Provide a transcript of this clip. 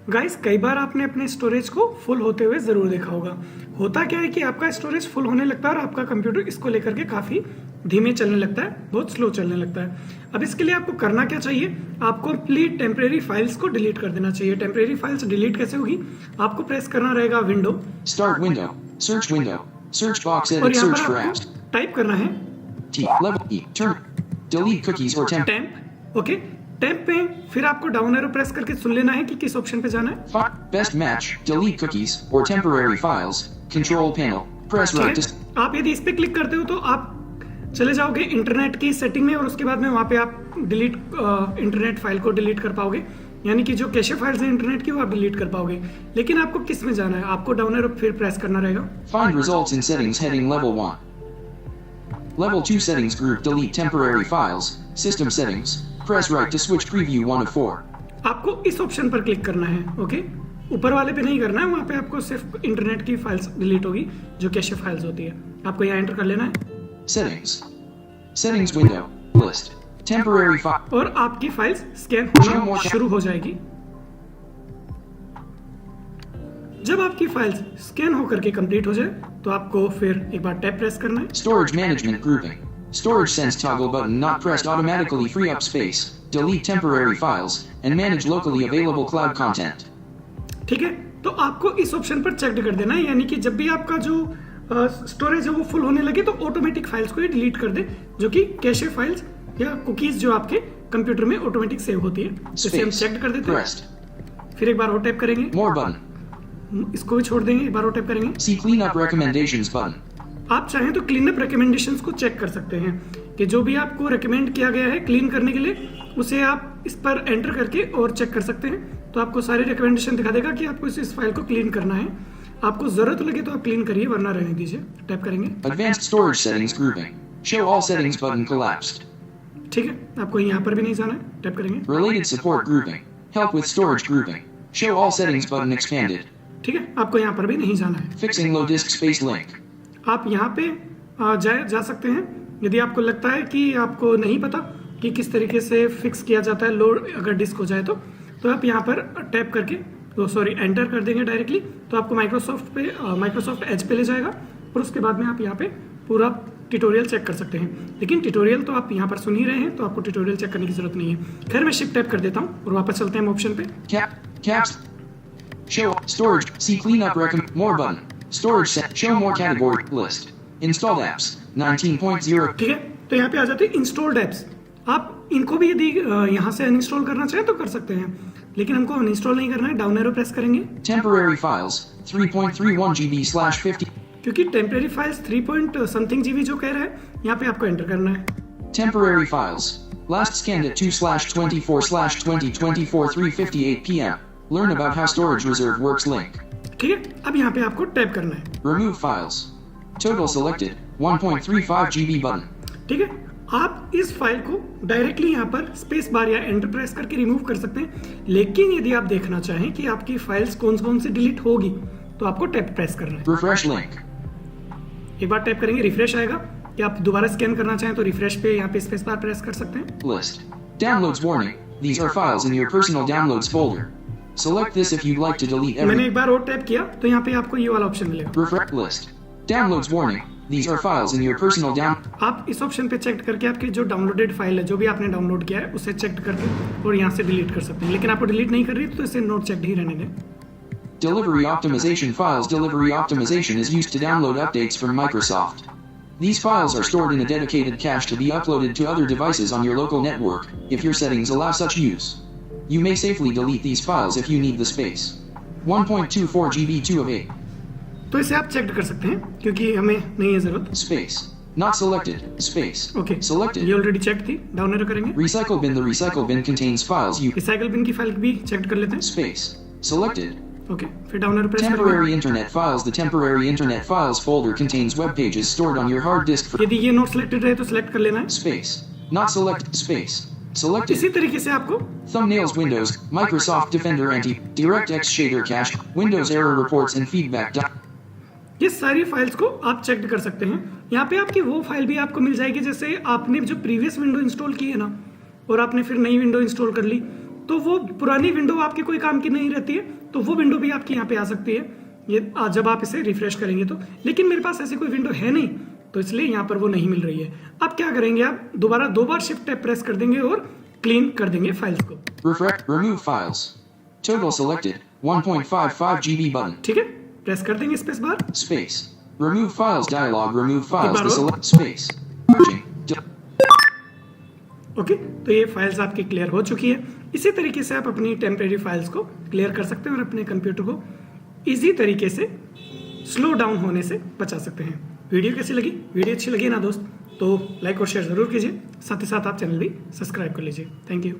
Guys कई बार आपने अपने स्टोरेज को फुल होते हुए ज़रूर देखा होगा। होता क्या है कि आपका स्टोरेज फुल होने लगता है और आपका कंप्यूटर इसको लेकर के काफ़ी धीमे चलने लगता है, बहुत स्लो चलने लगता है। अब इसके लिए आपको करना क्या चाहिए, आपको अपनी टेम्परेरी फाइल्स को डिलीट कर देना चाहिए। टेम्परेरी फाइल्स डिलीट कैसे होगी, आपको प्रेस करना रहेगा window, Start window, search box और edit यहाँ search पर for apps. आपको टाइप करना है T level E turn delete cookies or temp. Temp. Okay, temp पे फिर आपको डाउन एरो प्रेस करके सुन लेना है कि किस ऑप्शन पे जाना है। Best match delete cookies or temporary files. Control panel press right to आप यदि इस पे क्लिक करते हो तो आप चले जाओगे इंटरनेट की सेटिंग में और उसके बाद में वहाँ पे आप डिलीट इंटरनेट फाइल को डिलीट कर पाओगे, यानी कि जो कैशे फाइल्स हैं इंटरनेट की वो आप डिलीट कर पाओगे। लेकिन आपको किस में जाना है, आपको डाउन एरो फिर प्रेस करना रहेगा। find results in settings heading level 1. Level 2 settings group delete temporary files. System settings press right to switch preview 1 of 4. आपको इस ऑप्शन पर क्लिक करना है। ओके, ऊपर वाले पे नहीं करना है, वहाँ पे आपको सिर्फ इंटरनेट की फाइल्स डिलीट होगी जो कैशे फाइल्स होती है। आपको यहाँ एंटर कर लेना है Settings window list temporary file और आपकी फाइल्स स्कैन होना शुरू हो जाएगी। जब आपकी फाइल्स स्कैन होकर के कंप्लीट हो जाए तो आपको फिर एक बार टैब प्रेस करना है। storage management grouping storage sense toggle button not pressed automatically free up space delete temporary files and manage locally available cloud content. ठीक है, तो आपको इस ऑप्शन पर चेक कर देना है, यानी कि जब भी आपका जो स्टोरेज है वो फुल होने लगे तो ऑटोमेटिक फाइल्स को ये डिलीट कर दे, जो कि कैशे फाइल्स या कुकीज जो आपके कंप्यूटर में ऑटोमेटिक सेव होती है। इसे हम चेक कर देते हैं। फिर एक बार और टैप करेंगे, More button इसको भी छोड़ देंगे, एक बार और टैप करेंगे। see cleanup recommendations button आप चाहें तो क्लीन अप रिकमेंडेशंस को चेक कर सकते हैं कि जो भी आपको रिकमेंड किया गया है क्लीन करने के लिए उसे आप इस पर एंटर करके और चेक कर सकते हैं। तो आपको सारे रिकमेंडेशन दिखा देगा कि आपको इस फाइल को क्लीन करना है। आपको जरूरत लगे तो आप क्लीन करिए, वरना रहने दीजिए। टैप करेंगे advanced storage settings grouping show all settings button collapsed. ठीक है, आपको यहाँ पर भी नहीं जाना है। टैप करेंगे Related support grouping help with storage grouping show all settings button expanded. ठीक है, आपको यहाँ पर भी नहीं जाना है। Fixing low disk space link आप यहाँ पे जा सकते हैं यदि आपको लगता है कि आपको नहीं पता कि किस तरीके से फिक्स किया जाता है लोड अगर डिस्क हो जाए तो आप यहाँ पर टैप करके एंटर कर देंगे डायरेक्टली, तो आपको माइक्रोसॉफ्ट एज पे ले जाएगा और उसके बाद में आप यहाँ पे पूरा ट्यूटोरियल चेक कर सकते हैं। लेकिन ट्यूटोरियल तो आप यहाँ पर सुन ही रहे हैं, तो आपको ट्यूटोरियल चेक करने की जरूरत नहीं है। खैर मैं शिफ्ट टैप कर देता हूँ और वापस चलते हैं ऑप्शन पे। caps show storage see cleanup more button storage set show more category list installed apps 19.0. ठीक है, तो यहाँ पे आ जाते हैं इंस्टॉल्ड एप्स। आप इनको भी यदि यहाँ से अनइंस्टॉल करना चाहें तो कर सकते हैं, लेकिन हमको अनइंस्टॉल नहीं करना है। डाउन एरो प्रेस करेंगे। temporary files 3.31 GB/50 क्योंकि टेम्परेरी फाइल्स 3 समथिंग GB जो कह रहा है, यहाँ पे आपको एंटर करना है। temporary files last scanned at 2/24/2024 3:58 PM. Learn about how storage reserve works link. ठीक है, अब यहाँ पे आपको टैप करना है। Remove files. Total selected 1.35 GB button. ठीक है, आप इस फाइल को डायरेक्टली यहाँ पर स्पेस बार या एंटर प्रेस करके रिमूव कर सकते हैं, लेकिन यदि आप देखना चाहें कि आपकी फाइल्स कौन सी डिलीट होगी तो आपको टैप प्रेस करना है। Refresh link. एक बार टैप करेंगे, रिफ्रेश आएगा। कि आप दोबारा स्कैन करना चाहें तो रिफ्रेश पे यहाँ पे स्पेस बार प्रेस कर सकते हैं। List. Downloads warning. These are files in your personal downloads folder. Select this if you'd like to delete every. मैंने एक बार और टैप किया तो यहाँ पे आपको ये वाला ऑप्शन मिलेगा। Refresh list. Downloads warning. These are files in your personal down. आप इस ऑप्शन पे चेक करके आपकी जो डाउनलोडेड फाइल है, जो भी आपने डाउनलोड किया है, उसे चेक करके और यहाँ से डिलीट कर सकते हैं। लेकिन आपको डिलीट नहीं कर रही तो इसे नोट चेक ही रहने दें। Delivery optimization files. Delivery optimization is used to download updates from Microsoft. These files are stored in a dedicated cache to be uploaded to other devices on your local network, if your settings allow such use. You may safely delete these files if you need the space. 1.24 GB 2 of 8. तो इसे आप check कर सकते हैं क्योंकि हमें नहीं है जरूरत। Space. Not selected. Space. Okay, Selected. ये ऑलरेडी चेक थी। डाउन एरो करेंगे। Recycle bin. The recycle bin contains files you. Recycle bin की फाइल भी चेक कर लेते हैं। Space. Selected. ओके, फिर डाउन एरो प्रेस करेंगे। Temporary internet files. The temporary internet files folder contains web pages stored on your hard disk for. यदि ये note selected रहे तो सिलेक्ट कर लेना है। Space. Not selected. Space. Selected. इसी तरीके से आपको Thumbnails. Windows. Microsoft Defender Anti. DirectX Shader Cache. Windows Error Reports and Feedback. ये सारी फाइल्स को आप चेक कर सकते हैं। यहाँ पे आपकी वो फाइल भी आपको मिल जाएगी, जैसे आपने जो प्रीवियस विंडो इंस्टॉल की है ना और आपने फिर नई विंडो इंस्टॉल कर ली, तो वो पुरानी विंडो आपके कोई काम की नहीं रहती है, तो वो विंडो भी आपकी यहाँ पे आ सकती है ये जब आप इसे रिफ्रेश करेंगे तो। लेकिन मेरे पास ऐसी कोई विंडो है नहीं, तो इसलिए यहाँ पर वो नहीं मिल रही है। अब क्या करेंगे, आप दोबारा 2 बार शिफ्ट टैब प्रेस कर देंगे और क्लीन कर देंगे फाइल्स को। Remove files. Total selected 1.55 GB button. ठीक है, प्रेस कर देंगे space bar. Space. Remove files dialog. Remove files bar to और। select space. Purging. ओके, तो ये फाइल्स आपकी क्लियर हो चुकी है। इसी तरीके से आप अपनी टेम्परेरी फाइल्स को क्लियर कर सकते हैं और अपने कंप्यूटर को इजी तरीके से स्लो डाउन होने से बचा सकते हैं। वीडियो कैसी लगी? वीडियो अच्छी लगी ना दोस्त, तो लाइक और शेयर ज़रूर कीजिए। साथ ही साथ आप चैनल भी सब्सक्राइब कर लीजिए। Thank you.